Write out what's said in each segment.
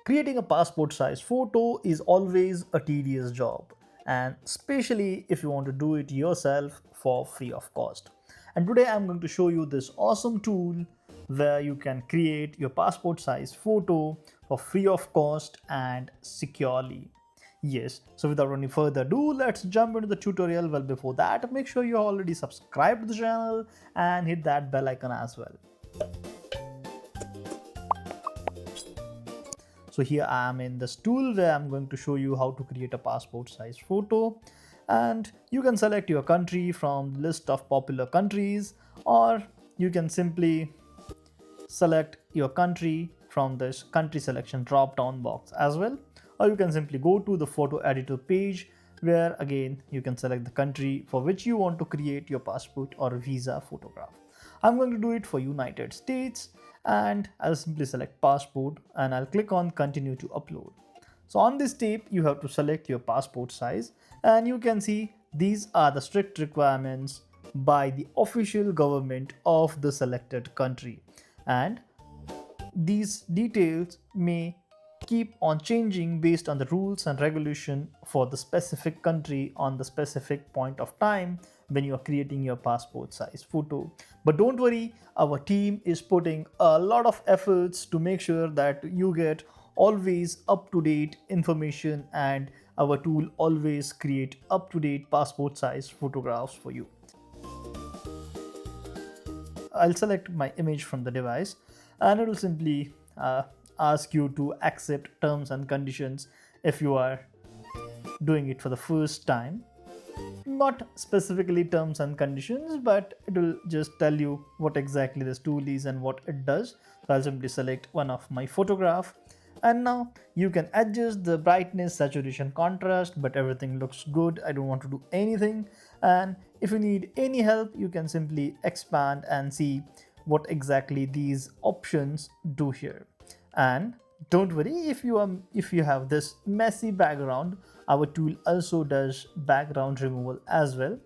Creating a passport size photo is always a tedious job, and especially if you want to do it yourself for free of cost. And today I'm going to show you this awesome tool where you can create your passport size photo for free of cost and securely. Yes, so without any further ado, let's jump into the tutorial. Well, before that, make sure you already subscribed to the channel and hit that bell icon as well. So here I am in this tool where I'm going to show you how to create a passport size photo, and you can select your country from the list of popular countries, or you can simply select your country from this country selection drop down box as well, or you can simply go to the photo editor page where again you can select the country for which you want to create your passport or visa photograph. I'm going to do it for United States, and I'll simply select passport and I'll click on continue to upload. So on this step you have to select your passport size, and you can see these are the strict requirements by the official government of the selected country, and these details may keep on changing based on the rules and regulation for the specific country on the specific point of time when you are creating your passport size photo. But don't worry, our team is putting a lot of efforts to make sure that you get always up to date information, and our tool always create up to date passport size photographs for you. I'll select my image from the device, and it will simply ask you to accept terms and conditions if you are doing it for the first time. Not specifically terms and conditions, but it will just tell you what exactly this tool is and what it does. So I'll simply select one of my photograph, and now you can adjust the brightness, saturation, contrast, but everything looks good. I don't want to do anything, and if you need any help you can simply expand and see what exactly these options do here. And don't worry, if you have this messy background, our tool also does background removal as well.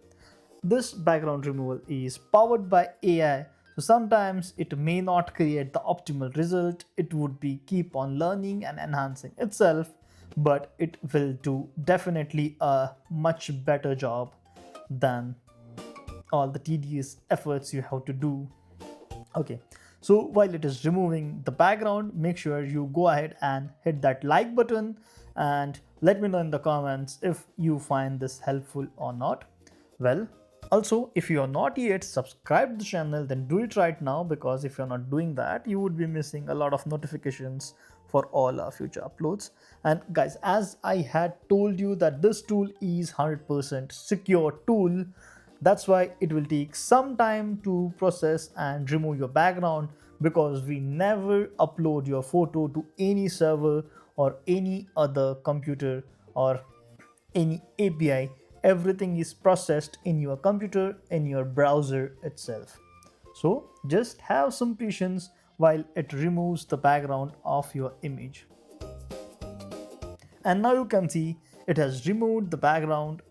This background removal is powered by AI, so sometimes it may not create the optimal result. It would be keep on learning and enhancing itself, but it will do definitely a much better job than all the tedious efforts you have to do. Okay, so while it is removing the background, make sure you go ahead and hit that like button and let me know in the comments if you find this helpful or not. Well, also, if you are not yet subscribed to the channel, then do it right now, because if you're not doing that, you would be missing a lot of notifications for all our future uploads. And guys, as I had told you that this tool is 100% secure tool, that's why it will take some time to process and remove your background, because we never upload your photo to any server or any other computer or any API. Everything is processed in your computer, in your browser itself. So just have some patience while it removes the background of your image. And now you can see it has removed the background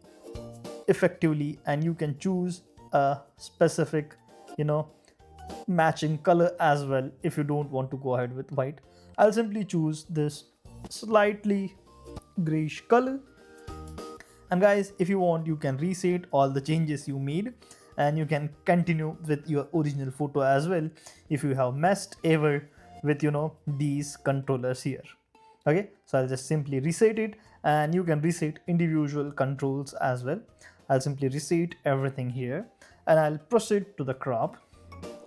effectively, and you can choose a specific matching color as well if you don't want to go ahead with white. I'll simply choose this slightly grayish color. And guys, if you want, you can reset all the changes you made, and you can continue with your original photo as well if you have messed ever with these controllers here. Okay, so I'll just simply reset it, and you can reset individual controls as well. I'll simply reset everything here, and I'll proceed to the crop.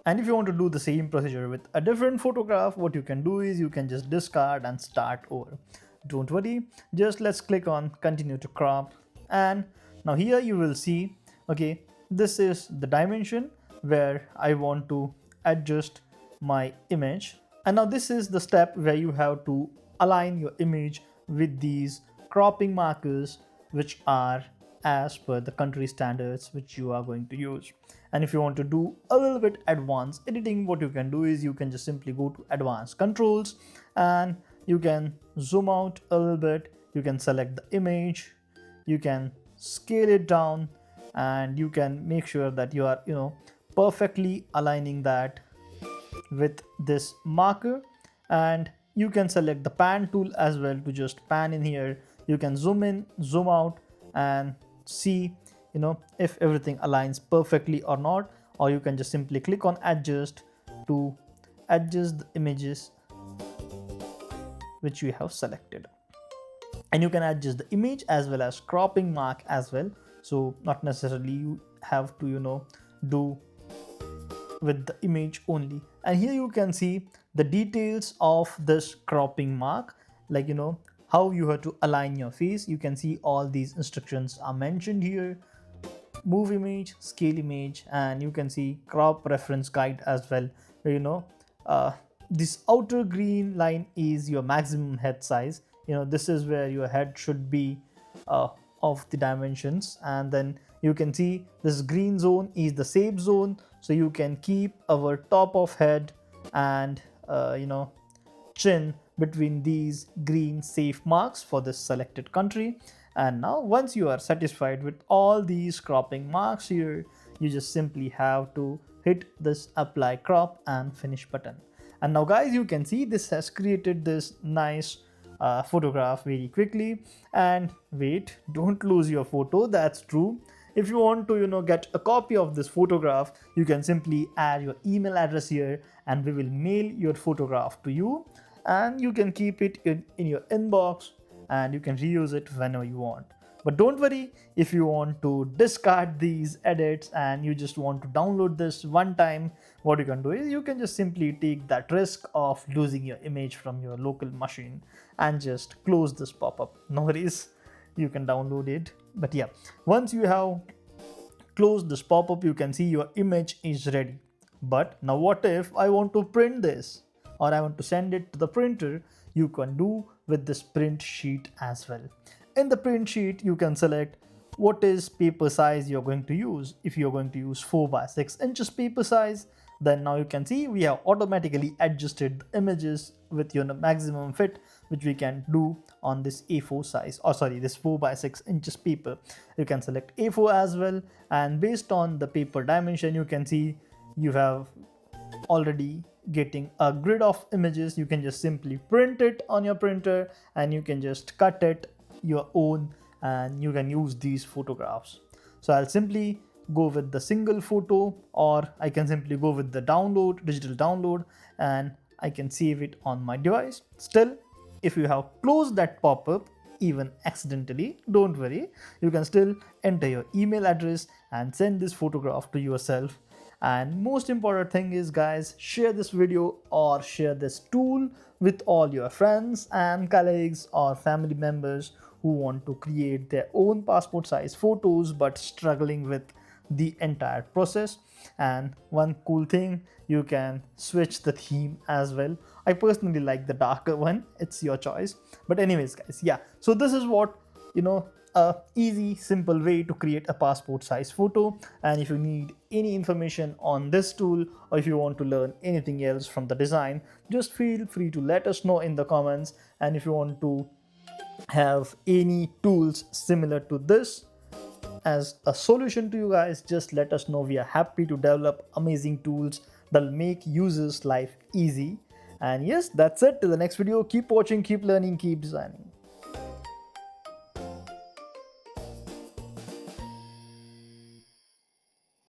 And if you want to do the same procedure with a different photograph, what you can do is you can just discard and start over. Don't worry, just let's click on continue to crop, and now here you will see, okay, this is the dimension where I want to adjust my image. And now this is the step where you have to align your image with these cropping markers, which are as per the country standards which you are going to use. And if you want to do a little bit advanced editing, what you can do is you can just simply go to advanced controls, and you can zoom out a little bit, you can select the image, you can scale it down, and you can make sure that you are perfectly aligning that with this marker, and you can select the pan tool as well to just pan in here. You can zoom in, zoom out, and see, if everything aligns perfectly or not. Or you can just simply click on adjust to adjust the images which you have selected. And you can adjust the image as well as cropping mark as well. So not necessarily you have to do with the image only. And here you can see the details of this cropping mark, like how you have to align your face. You can see all these instructions are mentioned here: move image, scale image, and you can see crop reference guide as well, where this outer green line is your maximum head size. This is where your head should be of the dimensions. And then you can see this green zone is the safe zone, so you can keep our top of head and chin between these green safe marks for this selected country. And now once you are satisfied with all these cropping marks here, you just simply have to hit this apply crop and finish button. And now guys, you can see this has created this nice photograph very quickly. And wait, don't lose your photo, that's true. If you want to get a copy of this photograph, you can simply add your email address here and we will mail your photograph to you, and you can keep it in your inbox and you can reuse it whenever you want. But don't worry, if you want to discard these edits and you just want to download this one time, what you can do is you can just simply take that risk of losing your image from your local machine and just close this pop-up. No worries, you can download it. But yeah, once you have closed this pop-up, you can see your image is ready. But now what if I want to print this or I want to send it to the printer? You can do with this print sheet as well. In the print sheet, you can select what is paper size you're going to use. If you're going to use 4x6 paper size, then now you can see we have automatically adjusted the images with your maximum fit, which we can do on this A4 size, or sorry, this 4x6 paper. You can select A4 as well, and based on the paper dimension, you can see you have already getting a grid of images. You can just simply print it on your printer and you can just cut it your own and you can use these photographs. So I'll simply go with the single photo, or I can simply go with the digital download, and I can save it on my device. Still, if you have closed that pop-up even accidentally, don't worry, you can still enter your email address and send this photograph to yourself. And most important thing is, guys, share this video or share this tool with all your friends and colleagues or family members who want to create their own passport size photos but struggling with the entire process. And one cool thing, you can switch the theme as well. I personally like the darker one, it's your choice. But anyways guys, yeah, so this is what a easy simple way to create a passport size photo. And if you need any information on this tool, or if you want to learn anything else from the design, just feel free to let us know in the comments. And if you want to have any tools similar to this as a solution to you guys, just let us know. We are happy to develop amazing tools that'll make users life easy. And yes, that's it. Till the next video, keep watching, keep learning, keep designing.